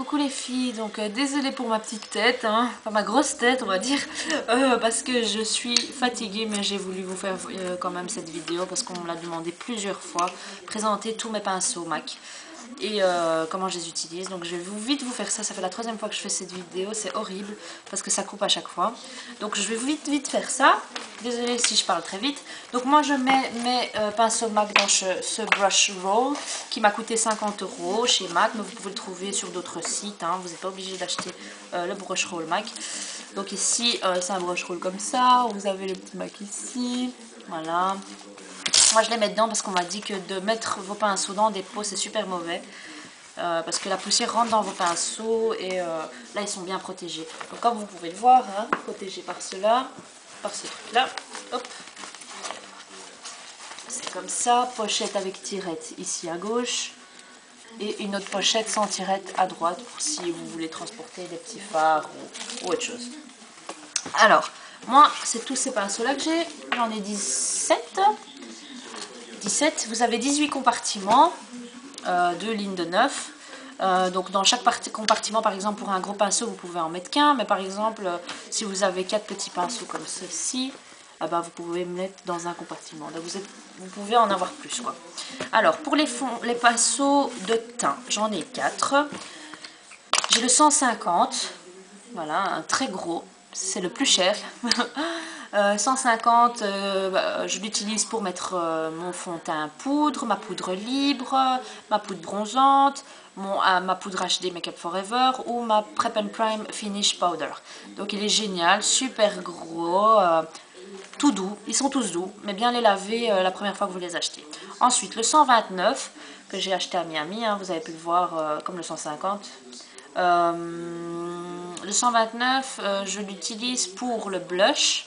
Coucou les filles, donc désolée pour ma petite tête, hein, enfin ma grosse tête on va dire, parce que je suis fatiguée, mais j'ai voulu vous faire quand même cette vidéo parce qu'on me l'a demandé plusieurs fois, présenter tous mes pinceaux MAC et comment je les utilise. Donc je vais vite vous faire ça, ça fait la troisième fois que je fais cette vidéo, c'est horrible parce que ça coupe à chaque fois. Donc je vais vite faire ça, désolée si je parle très vite. Donc moi je mets mes pinceaux MAC dans ce brush roll qui m'a coûté 50 € chez MAC, mais vous pouvez le trouver sur d'autres sites, hein. Vous n'êtes pas obligé d'acheter le brush roll MAC. Donc ici c'est un brush roll comme ça, vous avez le petit MAC ici, voilà. Moi je les mets dedans parce qu'on m'a dit que de mettre vos pinceaux dans des pots c'est super mauvais. Parce que la poussière rentre dans vos pinceaux et là ils sont bien protégés. Donc comme vous pouvez le voir, hein, protégés par cela, par ce truc là, hop. C'est comme ça, pochette avec tirette ici à gauche. Et une autre pochette sans tirette à droite pour si vous voulez transporter des petits fards ou autre chose. Alors, moi c'est tous ces pinceaux là que j'ai, j'en ai 17. Vous avez 18 compartiments, 2 lignes de 9. Donc dans chaque compartiment, par exemple pour un gros pinceau vous pouvez en mettre qu'un, mais par exemple si vous avez 4 petits pinceaux comme ceci, vous pouvez mettre dans un compartiment. Donc vous pouvez en avoir plus quoi. Alors pour les pinceaux de teint, j'en ai 4. J'ai le 150, voilà, un très gros, c'est le plus cher. 150, je l'utilise pour mettre mon fond de teint poudre, ma poudre libre, ma poudre bronzante, ma poudre HD Make Up Forever ou ma Prep and Prime Finish Powder. Donc il est génial, super gros, tout doux, ils sont tous doux, mais bien les laver la première fois que vous les achetez. Ensuite le 129 que j'ai acheté à Miami, hein, vous avez pu le voir comme le 150. Le 129, je l'utilise pour le blush,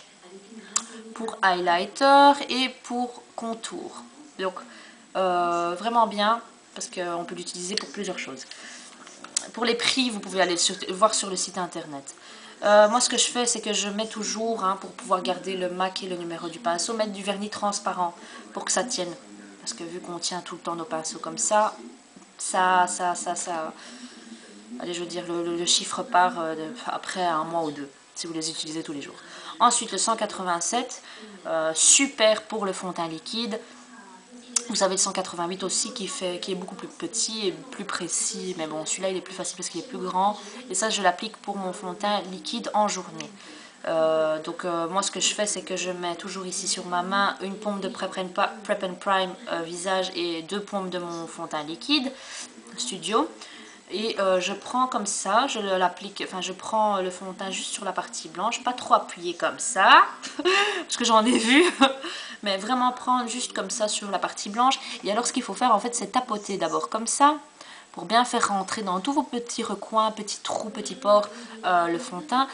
pour highlighter et pour contour. Donc vraiment bien parce qu'on peut l'utiliser pour plusieurs choses. Pour les prix, vous pouvez aller voir sur le site internet. Moi ce que je fais c'est que je mets toujours, hein, pour pouvoir garder le MAC et le numéro du pinceau, mettre du vernis transparent pour que ça tienne. Parce que vu qu'on tient tout le temps nos pinceaux comme ça, allez, je veux dire, le chiffre part après un mois ou deux, si vous les utilisez tous les jours. Ensuite, le 187, super pour le fond de teint liquide. Vous avez le 188 aussi qui est beaucoup plus petit et plus précis. Mais bon, celui-là, il est plus facile parce qu'il est plus grand. Et ça, je l'applique pour mon fond de teint liquide en journée. Moi, ce que je fais, c'est que je mets toujours ici sur ma main une pompe de Prep and Prime visage et 2 pompes de mon fond de teint liquide Studio. Et je prends comme ça, je l'applique, enfin je prends le fond de teint juste sur la partie blanche, pas trop appuyé comme ça, parce que j'en ai vu, mais vraiment prendre juste comme ça sur la partie blanche. Et alors ce qu'il faut faire en fait, c'est tapoter d'abord comme ça, pour bien faire rentrer dans tous vos petits recoins, petits trous, petits pores, le fond de teint.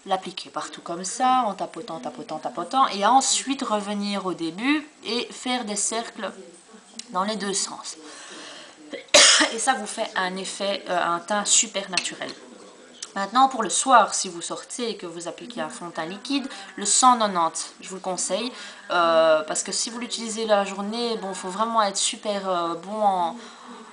L'appliquer partout comme ça, en tapotant, et ensuite revenir au début et faire des cercles dans les deux sens. Et ça vous fait un effet, un teint super naturel. Maintenant pour le soir, si vous sortez et que vous appliquez un fond de teint liquide, le 190, je vous le conseille, parce que si vous l'utilisez la journée, bon, faut vraiment être super bon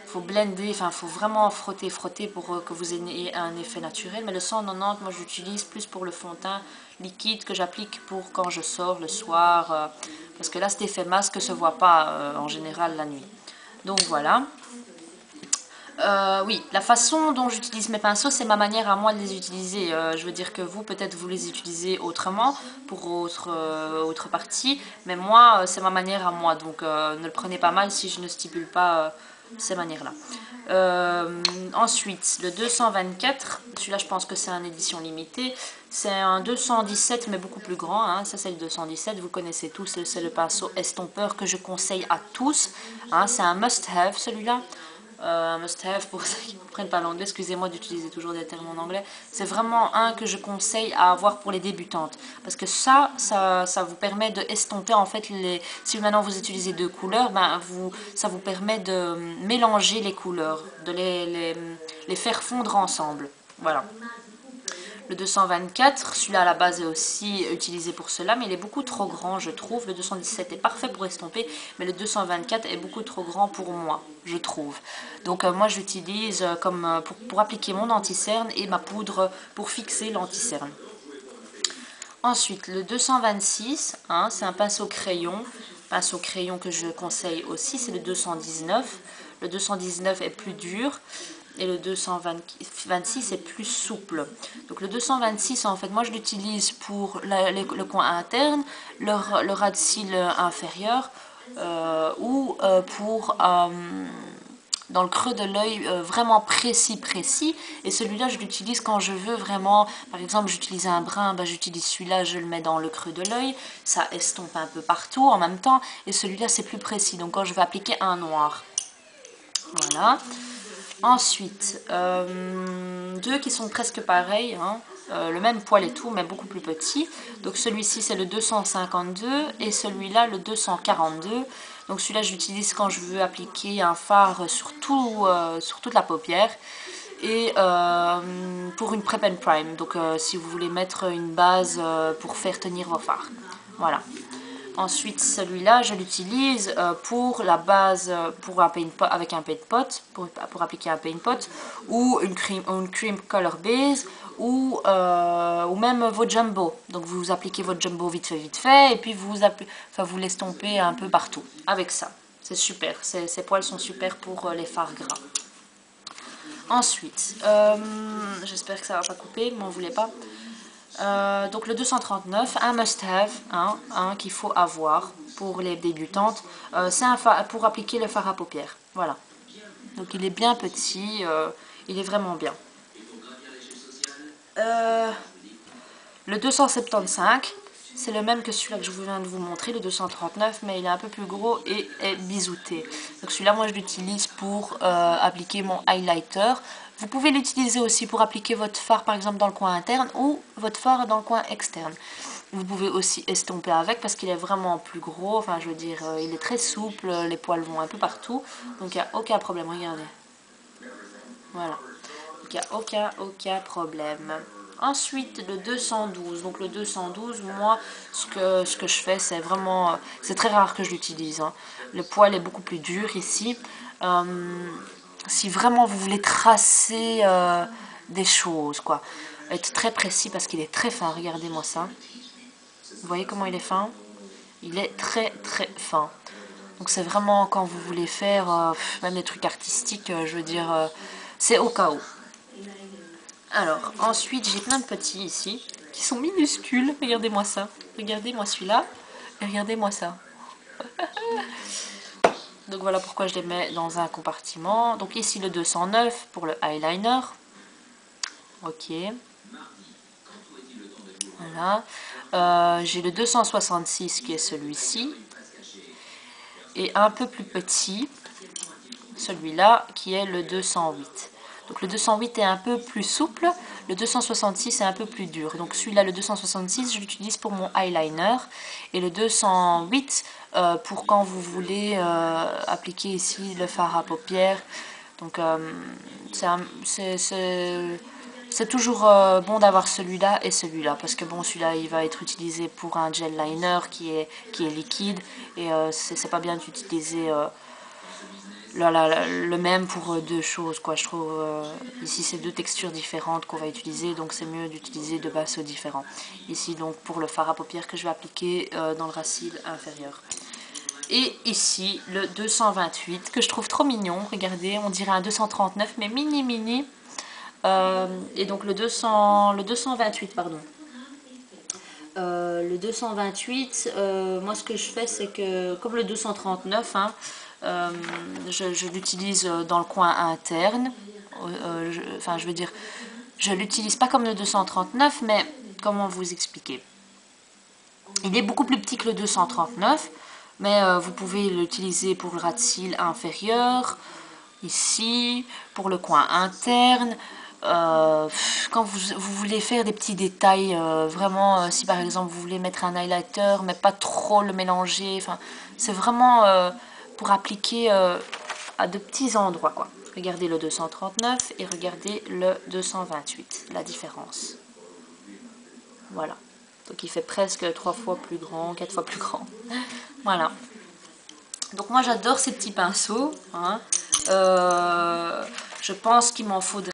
faut blender, enfin faut vraiment frotter pour que vous ayez un effet naturel. Mais le 190, moi j'utilise plus pour le fond de teint liquide que j'applique pour quand je sors le soir, parce que là cet effet masque se voit pas en général la nuit. Donc voilà. Oui, la façon dont j'utilise mes pinceaux, c'est ma manière à moi de les utiliser. Je veux dire que vous, peut-être, vous les utilisez autrement, pour autre partie, mais moi, c'est ma manière à moi, donc ne le prenez pas mal si je ne stipule pas ces manières-là. Ensuite, le 224, celui-là, je pense que c'est une édition limitée. C'est un 217, mais beaucoup plus grand, hein. Ça, c'est le 217, vous connaissez tous, c'est le pinceau estompeur que je conseille à tous, hein. C'est un must-have, celui-là. Must-have pour ceux qui ne comprennent pas l'anglais, excusez-moi d'utiliser toujours des termes en anglais, c'est vraiment un que je conseille à avoir pour les débutantes, parce que ça vous permet de estomper en fait si maintenant vous utilisez deux couleurs, ça vous permet de mélanger les couleurs, de les faire fondre ensemble, voilà. Le 224, celui-là à la base est aussi utilisé pour cela, mais il est beaucoup trop grand, je trouve. Le 217 est parfait pour estomper, mais le 224 est beaucoup trop grand pour moi, je trouve. Donc moi je l'utilise comme pour appliquer mon anti-cerne et ma poudre pour fixer l'anti-cerne. Ensuite, le 226, hein, c'est un pinceau crayon. Pinceau crayon que je conseille aussi, c'est le 219. Le 219 est plus dur et le 226 est plus souple. Donc le 226, en fait, moi je l'utilise pour le coin interne, le ras de cils inférieur ou pour dans le creux de l'œil vraiment précis, et celui-là je l'utilise quand je veux vraiment, par exemple j'utilise un brin, ben, j'utilise celui-là, je le mets dans le creux de l'œil, ça estompe un peu partout en même temps, et celui-là c'est plus précis, donc quand je vais appliquer un noir, voilà. Ensuite, deux qui sont presque pareils, hein, le même poil et tout, mais beaucoup plus petit. Donc celui-ci c'est le 252 et celui-là le 242. Donc celui-là je l'utilise quand je veux appliquer un fard sur toute la paupière. Et pour une prep and prime, donc si vous voulez mettre une base pour faire tenir vos fards. Voilà. Ensuite, celui-là, je l'utilise pour la base, avec un paint pot, pour appliquer un paint pot, ou une cream color base, ou même vos jumbo. Donc vous appliquez votre jumbo vite fait, et puis vous l'estompez un peu partout avec ça. C'est super, ces poils sont super pour les fards gras. Ensuite, j'espère que ça va pas couper, ne m'en voulez pas. Donc le 239, un must-have, hein, qu'il faut avoir pour les débutantes, c'est pour appliquer le fard à paupières. Voilà. Donc il est bien petit, il est vraiment bien. Le 275, c'est le même que celui-là que je viens de vous montrer, le 239, mais il est un peu plus gros et est biseauté. Donc celui-là, moi je l'utilise pour appliquer mon highlighter. Vous pouvez l'utiliser aussi pour appliquer votre fard par exemple dans le coin interne ou votre fard dans le coin externe. Vous pouvez aussi estomper avec parce qu'il est vraiment plus gros, enfin je veux dire, il est très souple, les poils vont un peu partout, donc il n'y a aucun problème, regardez. Voilà, donc il n'y a aucun problème. Ensuite, le 212. Donc le 212, moi, ce que je fais, c'est vraiment... c'est très rare que je l'utilise. Hein. Le poil est beaucoup plus dur ici. Si vraiment vous voulez tracer des choses, quoi. Être très précis parce qu'il est très fin. Regardez-moi ça. Vous voyez comment il est fin? Il est très fin. Donc c'est vraiment quand vous voulez faire même des trucs artistiques, je veux dire, c'est au cas où. Alors, ensuite, j'ai plein de petits ici, qui sont minuscules. Regardez-moi ça. Regardez-moi celui-là. Et regardez-moi ça. Donc voilà pourquoi je les mets dans un compartiment. Donc ici, le 209 pour le eyeliner. Ok. Voilà. J'ai le 266 qui est celui-ci. Et un peu plus petit, celui-là, qui est le 208. Donc le 208 est un peu plus souple, le 266 est un peu plus dur. Donc celui-là, le 266, je l'utilise pour mon eyeliner. Et le 208 pour quand vous voulez appliquer ici le fard à paupières. Donc c'est toujours bon d'avoir celui-là et celui-là. Parce que bon, celui-là, il va être utilisé pour un gel liner qui est liquide. Et c'est pas bien d'utiliser... le même pour deux choses, quoi. Je trouve ici c'est deux textures différentes qu'on va utiliser, donc c'est mieux d'utiliser deux pinceaux différents. Ici donc pour le fard à paupières que je vais appliquer dans le ras cils inférieur. Et ici le 228 que je trouve trop mignon, regardez, on dirait un 239 mais mini. Et donc le 228 pardon. Le 228, moi ce que je fais c'est que comme le 239, hein, je l'utilise dans le coin interne. Enfin, je veux dire, je l'utilise pas comme le 239, mais comment vous expliquer? Il est beaucoup plus petit que le 239, mais vous pouvez l'utiliser pour le ras de cils inférieur, ici, pour le coin interne. Quand vous voulez faire des petits détails, vraiment, si par exemple vous voulez mettre un highlighter, mais pas trop le mélanger, enfin, c'est vraiment pour appliquer à de petits endroits, quoi. Regardez le 239 et regardez le 228, la différence. Voilà. Donc il fait presque 3 fois plus grand, 4 fois plus grand. Voilà. Donc moi j'adore ces petits pinceaux. Hein. Je pense qu'il m'en faudrait